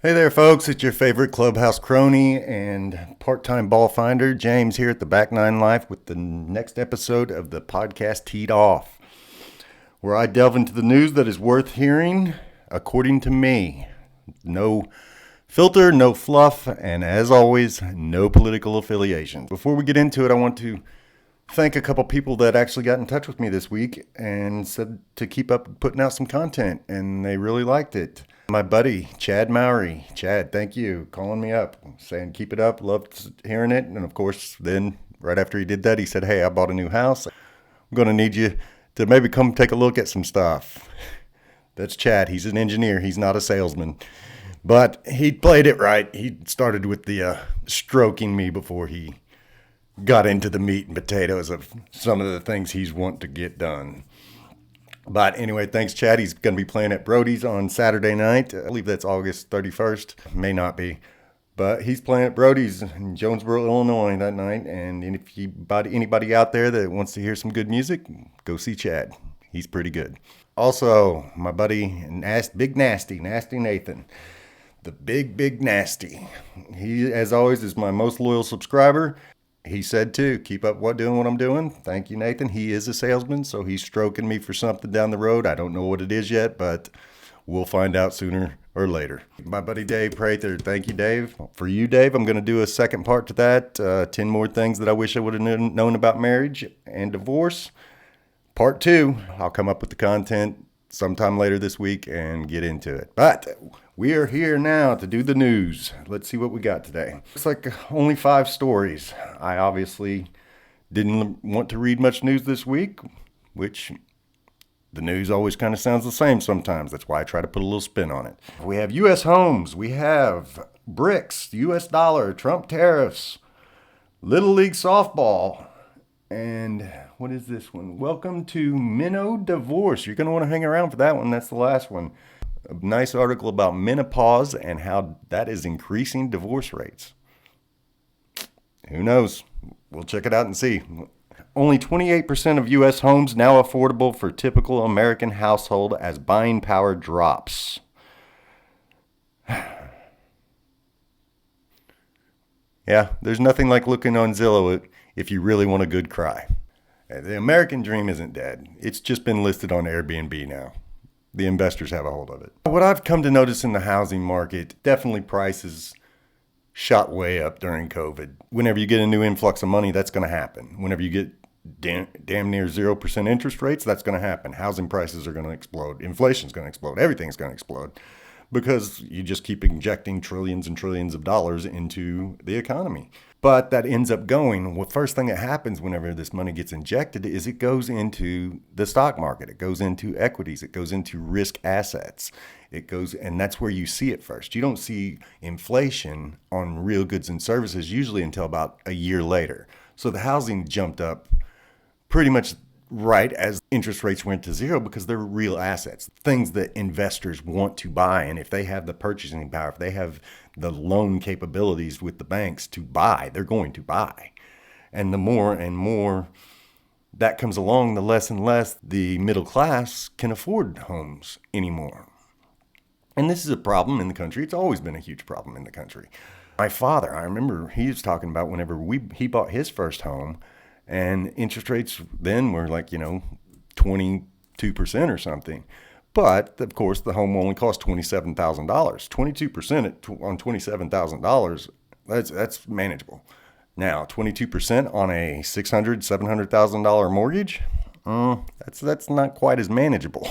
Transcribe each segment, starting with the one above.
Hey there, folks. It's your favorite clubhouse crony and part-time ball finder, James, here at the Back Nine Life with the next episode of the podcast Teed Off, where I delve into the news that is worth hearing according to me. No filter, no fluff, and as always, no political affiliation. Before we get into it, I want to thank a couple people that actually got in touch with me this week and said to keep up putting out some content, and they really liked it. My buddy, Chad Mowry. Chad, thank you. Calling me up, saying keep it up. Loved hearing it. And of course, then right after he did that, he said, hey, I bought a new house. I'm going to need you to maybe come take a look at some stuff. That's Chad. He's an engineer. He's not a salesman. But he played it right. He started with the stroking me before he got into the meat and potatoes of some of the things he's wanting to get done. But anyway, thanks, Chad. He's going to be playing at Brody's on Saturday night. I believe that's August 31st. May not be. But he's playing at Brody's in Jonesboro, Illinois that night. And if anybody out there that wants to hear some good music, go see Chad. He's pretty good. Also, my buddy, Big Nasty Nathan. The big nasty. He, as always, is my most loyal subscriber. He said, too, keep up doing what I'm doing. Thank you, Nathan. He is a salesman, so he's stroking me for something down the road. I don't know what it is yet, but we'll find out sooner or later. My buddy Dave Prather. Thank you, Dave. For you, Dave, I'm going to do a second part to that. 10 more things that I wish I would have known about marriage and divorce. Part 2. I'll come up with the content sometime later this week and get into it. But we are here now to do the news. Let's see what we got today. Looks like only 5 stories. I obviously didn't want to read much news this week, which the news always kind of sounds the same sometimes. That's why I try to put a little spin on it. We have U.S. homes. We have BRICS, U.S. dollar, Trump tariffs, Little League softball, and what is this one? Welcome to Menodivorce. You're going to want to hang around for that one. That's the last one. A nice article about menopause and how that is increasing divorce rates. Who knows? We'll check it out and see. Only 28% of U.S. homes now affordable for typical American household as buying power drops. Yeah, there's nothing like looking on Zillow if you really want a good cry. The American dream isn't dead. It's just been listed on Airbnb now. The investors have a hold of it. What I've come to notice in the housing market, definitely prices shot way up during COVID. Whenever you get a new influx of money, that's going to happen. Whenever you get damn near 0% interest rates, that's going to happen. Housing prices are going to explode. Inflation's going to explode. Everything's going to explode because you just keep injecting trillions and trillions of dollars into the economy. But that ends up going, well, first thing that happens whenever this money gets injected is it goes into the stock market. It goes into equities. It goes into risk assets. And that's where you see it first. You don't see inflation on real goods and services usually until about a year later. So the housing jumped up pretty much right as interest rates went to zero because they're real assets, things that investors want to buy. And if they have the purchasing power, if they have the loan capabilities with the banks to buy, they're going to buy. And the more and more that comes along, the less and less the middle class can afford homes anymore. And this is a problem in the country. It's always been a huge problem in the country. My father, I remember he was talking about whenever he bought his first home, and interest rates then were like, 22% or something. But, of course, the home only cost $27,000. 22% on $27,000, that's manageable. Now, 22% on a $600,000, $700,000 mortgage, that's not quite as manageable.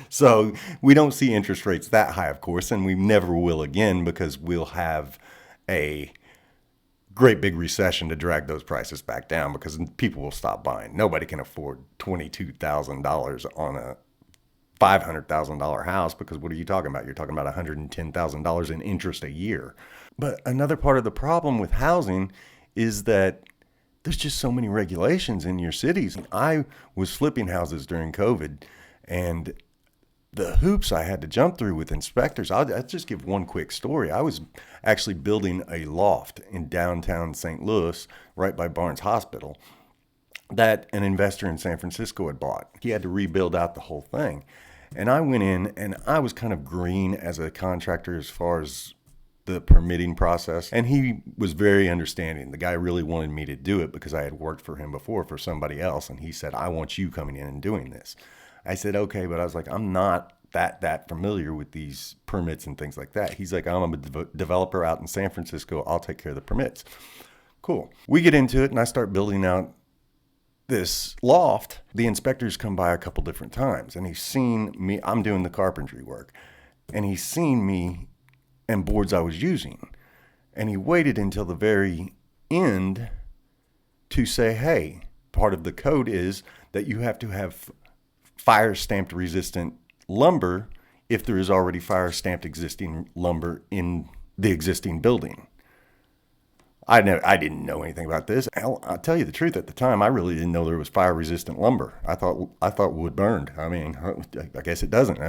So we don't see interest rates that high, of course, and we never will again because we'll have a great big recession to drag those prices back down because people will stop buying. Nobody can afford $22,000 on a $500,000 house because what are you talking about? You're talking about $110,000 in interest a year. But another part of the problem with housing is that there's just so many regulations in your cities. I was flipping houses during COVID, and the hoops I had to jump through with inspectors. I'll just give one quick story. I was actually building a loft in downtown St. Louis, right by Barnes Hospital, that an investor in San Francisco had bought. He had to rebuild out the whole thing. And I went in and I was kind of green as a contractor as far as the permitting process. And he was very understanding. The guy really wanted me to do it because I had worked for him before for somebody else. And he said, I want you coming in and doing this. I said, okay, but I was like, I'm not that familiar with these permits and things like that. He's like, I'm a developer out in San Francisco. I'll take care of the permits. Cool. We get into it and I start building out this loft. The inspectors come by a couple different times and he's seen me. I'm doing the carpentry work and he's seen me and boards I was using. And he waited until the very end to say, hey, part of the code is that you have to have fire stamped resistant lumber if there is already fire stamped existing lumber in the existing building. I didn't know anything about this. Hell, I'll tell you the truth, at the time, I really didn't know there was fire resistant lumber. I thought wood burned. I mean, I guess it doesn't.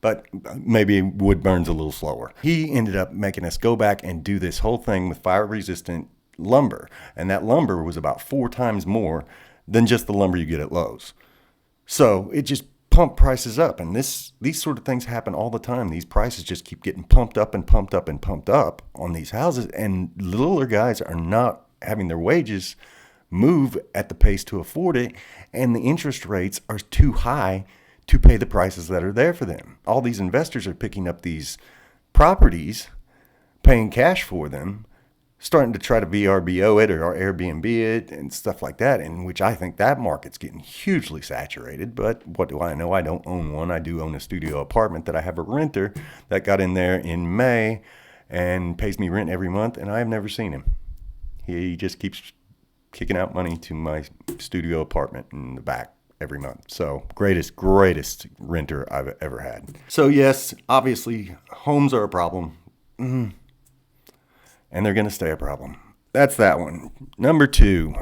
But maybe wood burns a little slower. He ended up making us go back and do this whole thing with fire-resistant lumber. And that lumber was about 4 times more than just the lumber you get at Lowe's. So it just pumped prices up. And these sort of things happen all the time. These prices just keep getting pumped up and pumped up and pumped up on these houses. And littler guys are not having their wages move at the pace to afford it. And the interest rates are too high to pay the prices that are there for them. All these investors are picking up these properties, paying cash for them, starting to try to VRBO it or Airbnb it and stuff like that, in which I think that market's getting hugely saturated. But what do I know? I don't own one. I do own a studio apartment that I have a renter that got in there in May and pays me rent every month, and I have never seen him. He just keeps kicking out money to my studio apartment in the back every month. So greatest renter I've ever had. So yes, obviously homes are a problem. And they're going to stay a problem. That's that one. Number 2,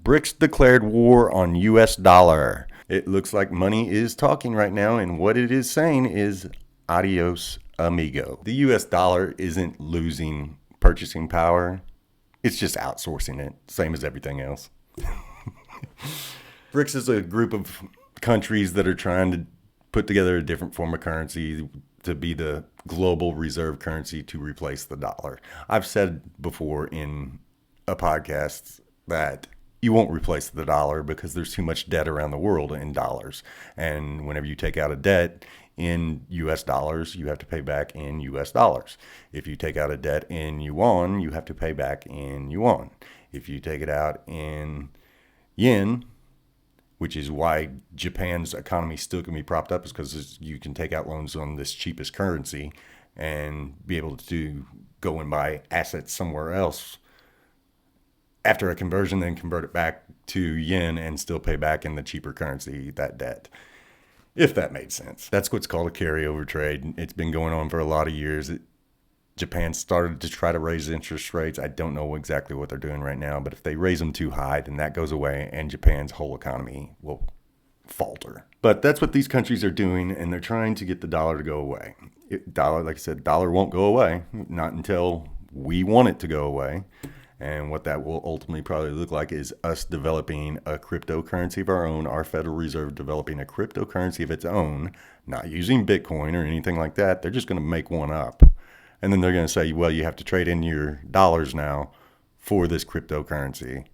BRICS declared war on US dollar. It looks like money is talking right now, and what it is saying is adios amigo. The US dollar isn't losing purchasing power. It's just outsourcing it, same as everything else. BRICS is a group of countries that are trying to put together a different form of currency to be the global reserve currency to replace the dollar. I've said before in a podcast that you won't replace the dollar because there's too much debt around the world in dollars. And whenever you take out a debt in US dollars, you have to pay back in US dollars. If you take out a debt in yuan, you have to pay back in yuan. If you take it out in yen, which is why Japan's economy still can be propped up, is because you can take out loans on this cheapest currency and be able to go and buy assets somewhere else after a conversion, then convert it back to yen and still pay back in the cheaper currency that debt, if that made sense. That's what's called a carryover trade. It's been going on for a lot of years. Japan started to try to raise interest rates. I don't know exactly what they're doing right now, but if they raise them too high, then that goes away and Japan's whole economy will falter. But that's what these countries are doing, and they're trying to get the dollar to go away. Like I said, dollar won't go away, not until we want it to go away. And what that will ultimately probably look like is us developing a cryptocurrency of our own, our Federal Reserve developing a cryptocurrency of its own, not using Bitcoin or anything like that. They're just going to make one up. And then they're going to say, well, you have to trade in your dollars now for this cryptocurrency.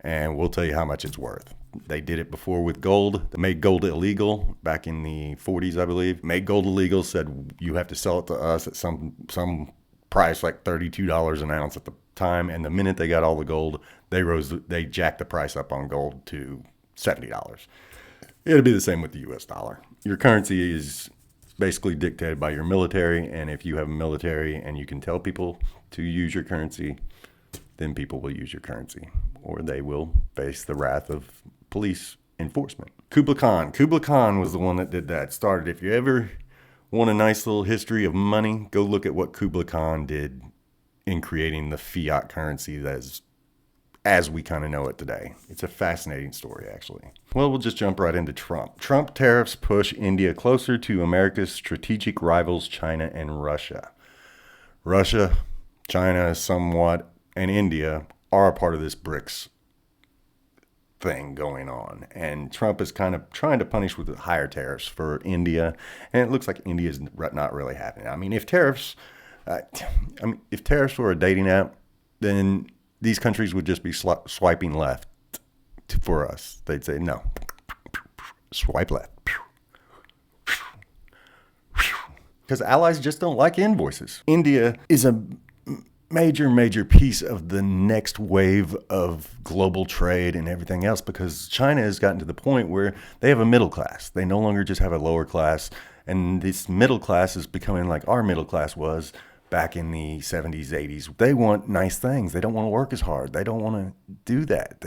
And we'll tell you how much it's worth. They did it before with gold. They made gold illegal back in the 40s, I believe. Made gold illegal, said you have to sell it to us at some price, like $32 an ounce at the time. And the minute they got all the gold, they jacked the price up on gold to $70. It'll be the same with the US dollar. Your currency is basically dictated by your military, and if you have a military and you can tell people to use your currency, then people will use your currency, or they will face the wrath of police enforcement. Kublai Khan was the one that did that. Started. If you ever want a nice little history of money, go look at what Kublai Khan did in creating the fiat currency that is as we kind of know it today. It's a fascinating story, actually. Well, we'll just jump right into Trump. Trump tariffs push India closer to America's strategic rivals, China and Russia. Russia, China somewhat, and India are a part of this BRICS thing going on. And Trump is kind of trying to punish with higher tariffs for India. And it looks like India is not really happening. I mean, if tariffs were a dating app, then these countries would just be swiping left for us. They'd say, no, swipe left. Because allies just don't like invoices. India is a major piece of the next wave of global trade and everything else, because China has gotten to the point where they have a middle class. They no longer just have a lower class. And this middle class is becoming like our middle class was back in the 70s, 80s. They want nice things. They don't want to work as hard. They don't want to do that.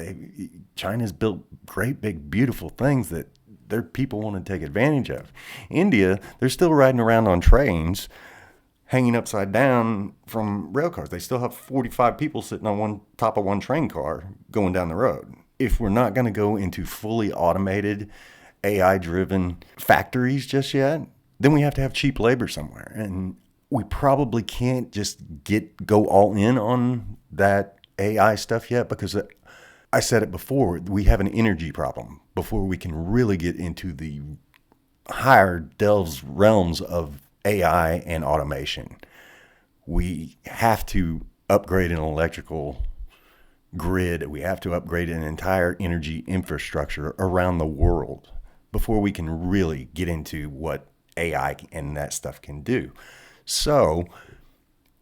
China's built great, big, beautiful things that their people want to take advantage of. India, they're still riding around on trains hanging upside down from rail cars. They still have 45 people sitting on top of one train car going down the road. If we're not going to go into fully automated, AI-driven factories just yet, then we have to have cheap labor somewhere. And we probably can't just go all in on that AI stuff yet, because I said it before, we have an energy problem before we can really get into the higher realms of AI and automation. We have to upgrade an electrical grid. We have to upgrade an entire energy infrastructure around the world before we can really get into what AI and that stuff can do. So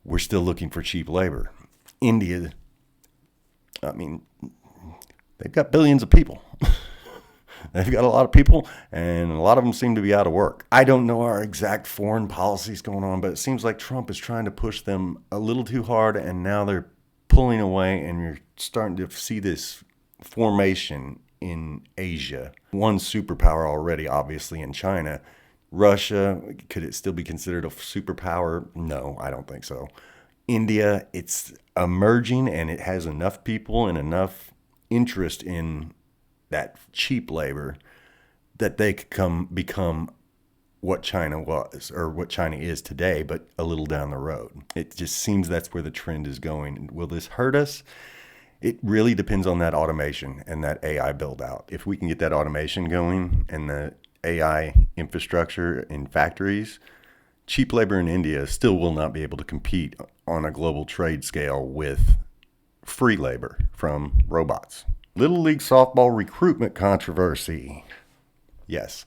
we're still looking for cheap labor. India, I mean, they've got billions of people. They've got a lot of people, and a lot of them seem to be out of work. I don't know our exact foreign policies going on, but it seems like Trump is trying to push them a little too hard, and now they're pulling away, and you're starting to see this formation in Asia. One superpower already, obviously, in China. Russia, could it still be considered a superpower? No, I don't think so. India, it's emerging, and it has enough people and enough interest in that cheap labor that they could become what China was, or what China is today, but a little down the road. It just seems that's where the trend is going. Will this hurt us? It really depends on that automation and that AI build out. If we can get that automation going and the AI infrastructure in factories, cheap labor in India still will not be able to compete on a global trade scale with free labor from robots. Little League softball recruitment controversy. Yes.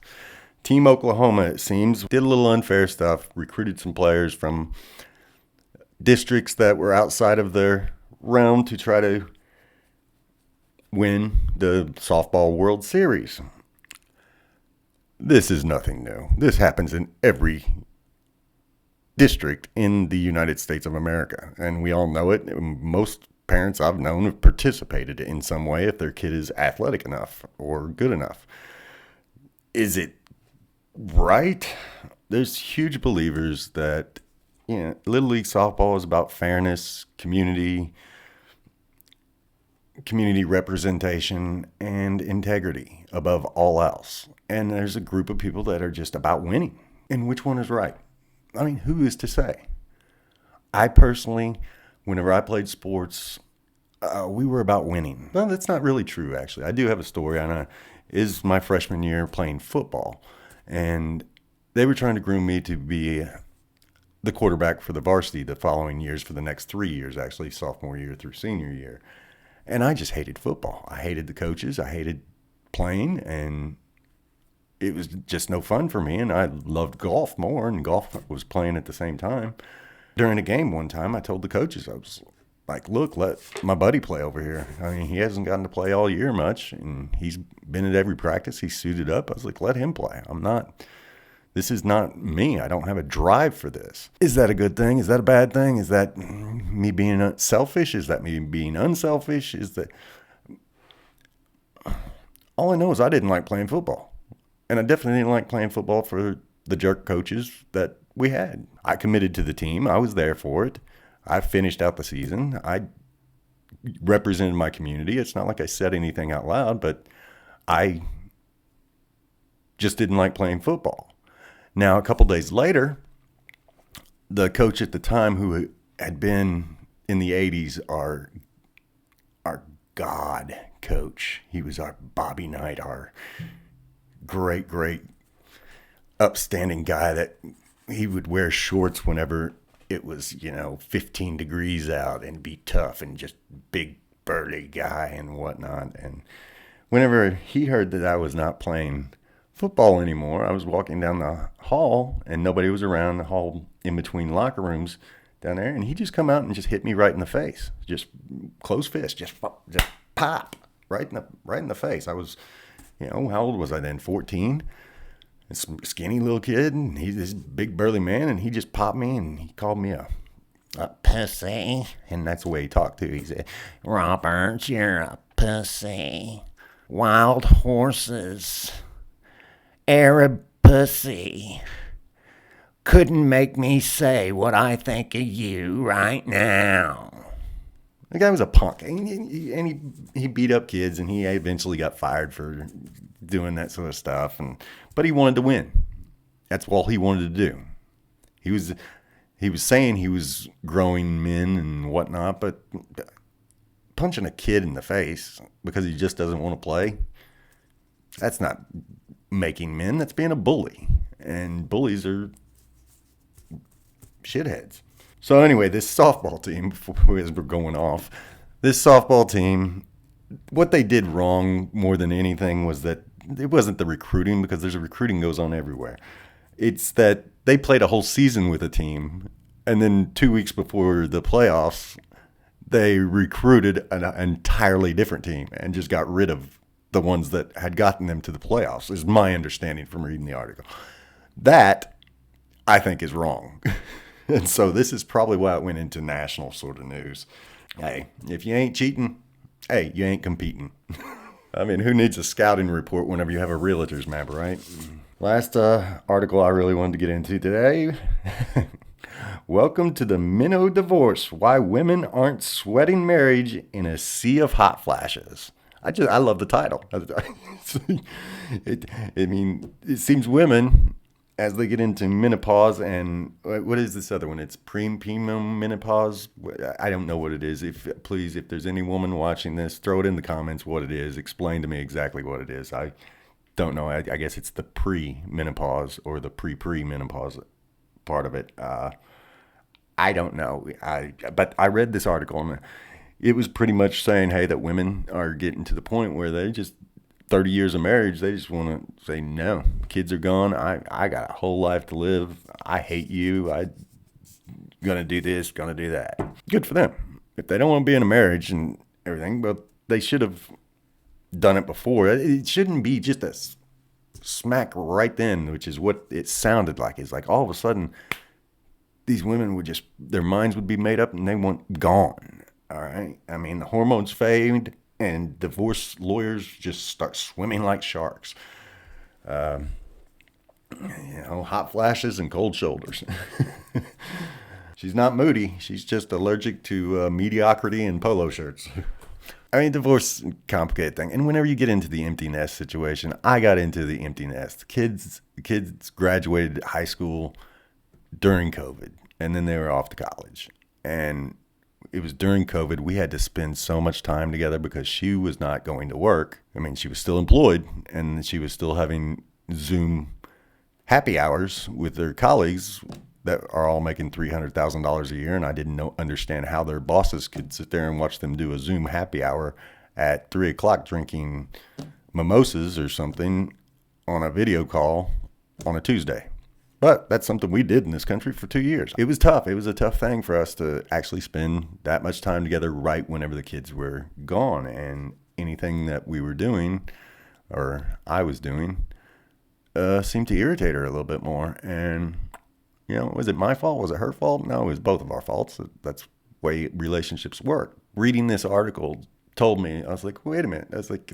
Team Oklahoma, it seems, did a little unfair stuff, recruited some players from districts that were outside of their realm to try to win the softball World Series. This is nothing new. This happens in every district in the United States of America, and we all know it. Most parents I've known have participated in some way if their kid is athletic enough or good enough. Is it right? There's huge believers that Little League softball is about fairness, community representation, and integrity above all else. And there's a group of people that are just about winning. And which one is right? I mean, who is to say? I personally, whenever I played sports, we were about winning. Well, that's not really true, actually. I do have a story on is my freshman year playing football. And they were trying to groom me to be the quarterback for the varsity the following years, for the next 3 years, actually, sophomore year through senior year. And I just hated football. I hated the coaches. I hated playing, and it was just no fun for me. And I loved golf more, and golf was playing at the same time. During a game one time, I told the coaches, I was like, look, let my buddy play over here. I mean, he hasn't gotten to play all year much, and he's been at every practice. He's suited up. I was like, let him play. This is not me. I don't have a drive for this. Is that a good thing? Is that a bad thing? Is that me being selfish? Is that me being unselfish? All I know is I didn't like playing football. And I definitely didn't like playing football for the jerk coaches that we had. I committed to the team. I was there for it. I finished out the season. I represented my community. It's not like I said anything out loud, but I just didn't like playing football. Now, a couple days later, the coach at the time, who had been in the 80s, our god coach. He was our Bobby Knight, our great upstanding guy that he would wear shorts whenever it was, 15 degrees out and be tough and just big burly guy and whatnot. And whenever he heard that I was not playing football anymore, I was walking down the hall and nobody was around the hall in between locker rooms down there, and he just come out and just hit me right in the face. Just closed fist, just pop right in the face. I was, how old was I then? 14. This skinny little kid, and he's this big burly man, and he just popped me, and he called me a pussy, and that's the way he talked too. He said, "Robert, you're a pussy. Wild horses, Arab pussy, couldn't make me say what I think of you right now." The guy was a punk, and he beat up kids, and he eventually got fired for doing that sort of stuff. But he wanted to win. That's all he wanted to do. He was saying he was growing men and whatnot, but punching a kid in the face because he just doesn't want to play, that's not making men. That's being a bully, and bullies are shitheads. So anyway, this softball team, as we're going off, this softball team, what they did wrong more than anything was that it wasn't the recruiting, because there's recruiting goes on everywhere. It's that they played a whole season with a team, and then 2 weeks before the playoffs, they recruited an entirely different team and just got rid of the ones that had gotten them to the playoffs, is my understanding from reading the article. That, I think, is wrong. And so this is probably why it went into national sort of news. Hey, if you ain't cheating, hey, you ain't competing. I mean, who needs a scouting report whenever you have a realtor's map, right? Last article I really wanted to get into today. Welcome to the Menodivorce, why women aren't sweating marriage in a sea of hot flashes. I love the title. It seems women, as they get into menopause, and what is this other one? It's menopause. I don't know what it is. If there's any woman watching this, throw it in the comments what it is. Explain to me exactly what it is. I don't know. I guess it's the pre-menopause or the pre-menopause part of it. I don't know. But I read this article, and it was pretty much saying, hey, that women are getting to the point where they just 30 years of marriage, they just want to say, no, kids are gone. I got a whole life to live. I hate you. I'm going to do this, going to do that. Good for them. If they don't want to be in a marriage and everything, but they should have done it before. It shouldn't be just a smack right then, which is what it sounded like. It's like all of a sudden, these women would just, their minds would be made up and they want gone. All right. I mean, the hormones fade, and divorce lawyers just start swimming like sharks. Hot flashes and cold shoulders. She's not moody. She's just allergic to mediocrity and polo shirts. I mean, divorce is a complicated thing. And whenever you get into the empty nest situation, I got into the empty nest. Kids graduated high school during COVID, and then they were off to college. And it was during COVID, we had to spend so much time together because she was not going to work. I mean, she was still employed, and she was still having Zoom happy hours with their colleagues that are all making $300,000 a year. And I didn't understand how their bosses could sit there and watch them do a Zoom happy hour at 3:00 drinking mimosas or something on a video call on a Tuesday. But that's something we did in this country for 2 years. It was tough. It was a tough thing for us to actually spend that much time together right whenever the kids were gone. And anything that we were doing, or I was doing, seemed to irritate her a little bit more. And, was it my fault? Was it her fault? No, it was both of our faults. That's the way relationships work. Reading this article told me, I was like, wait a minute. I was like,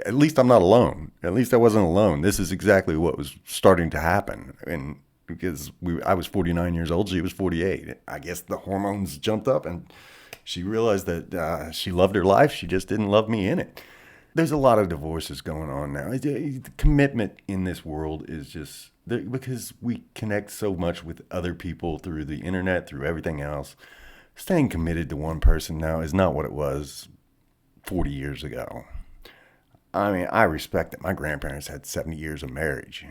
at least I'm not alone. At least I wasn't alone. This is exactly what was starting to happen. And because I was 49 years old, she was 48. I guess the hormones jumped up and she realized that she loved her life. She just didn't love me in it. There's a lot of divorces going on now. The commitment in this world is just, because we connect so much with other people through the internet, through everything else. Staying committed to one person now is not what it was 40 years ago. I mean, I respect that my grandparents had 70 years of marriage.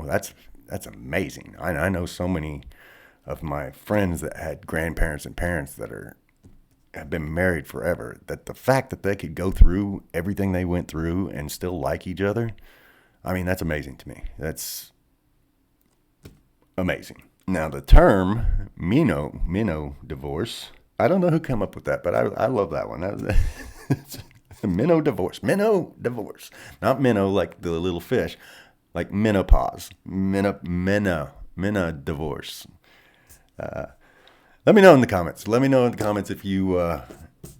That's amazing. I know so many of my friends that had grandparents and parents that have been married forever. That the fact that they could go through everything they went through and still like each other, I mean, that's amazing to me. That's amazing. Now, the term Menodivorce, I don't know who came up with that, but I love that one. Menodivorce. Not minnow like the little fish, like menopause. Menodivorce. Let me know in the comments. Let me know in the comments if you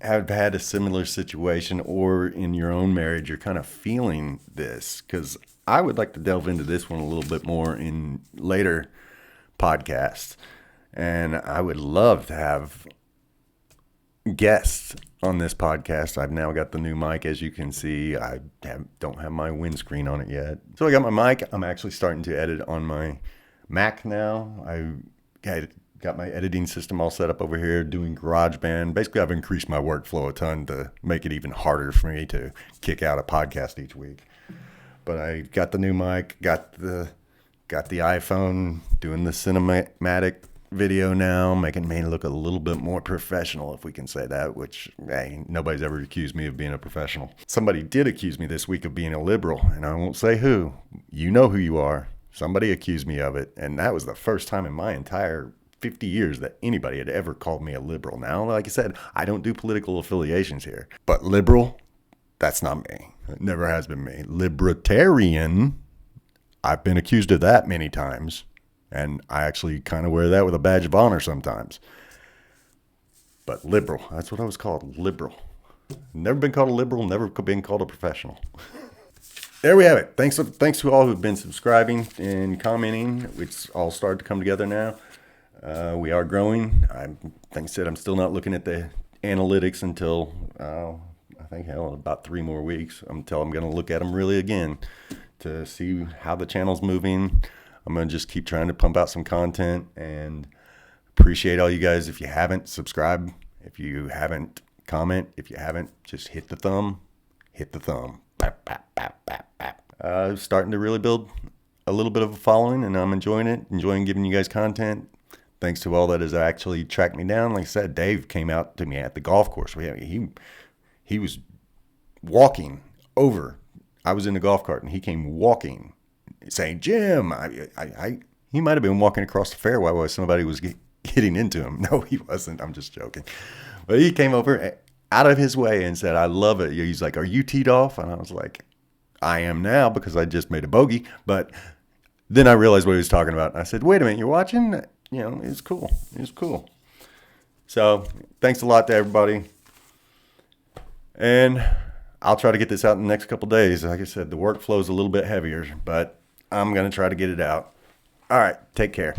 have had a similar situation, or in your own marriage you're kind of feeling this, because I would like to delve into this one a little bit more in later podcasts, and I would love to have guests on this podcast. I've now got the new mic, as you can see. I don't have my windscreen on it yet. So I got my mic. I'm actually starting to edit on my Mac now. I got my editing system all set up over here, doing GarageBand. Basically, I've increased my workflow a ton to make it even harder for me to kick out a podcast each week. But I got the new mic, got the iPhone, doing the cinematic video now, making me look a little bit more professional, if we can say that, which, hey, nobody's ever accused me of being a professional. Somebody did accuse me this week of being a liberal, and I won't say who. You know who you are. Somebody accused me of it, and that was the first time in my entire 50 years that anybody had ever called me a liberal. Now, like I said, I don't do political affiliations here, but liberal, that's not me. It never has been me. Libertarian, I've been accused of that many times. And I actually kind of wear that with a badge of honor sometimes. But liberal, that's what I was called, liberal. Never been called a liberal, never been called a professional. There we have it. Thanks to all who've been subscribing and commenting. It's all started to come together now. We are growing. Like I said, I'm still not looking at the analytics until, I think, about 3 more weeks. Until I'm going to look at them really again to see how the channel's moving. I'm going to just keep trying to pump out some content, and appreciate all you guys. If you haven't, subscribe. If you haven't, comment. If you haven't, just hit the thumb. Bap, bap, bap, bap, bap. Starting to really build a little bit of a following, and I'm enjoying it, enjoying giving you guys content. Thanks to all that has actually tracked me down. Like I said, Dave came out to me at the golf course. He was walking over. I was in the golf cart, and he came walking, saying, "Jim, he might have been walking across the fairway while somebody was getting into him." No, he wasn't. I'm just joking. But he came over out of his way and said, "I love it." He's like, "Are you teed off?" And I was like, "I am now, because I just made a bogey." But then I realized what he was talking about. And I said, "Wait a minute, you're watching?" It's cool. It's cool. So thanks a lot to everybody. And I'll try to get this out in the next couple days. Like I said, the workflow is a little bit heavier, but I'm going to try to get it out. All right. Take care.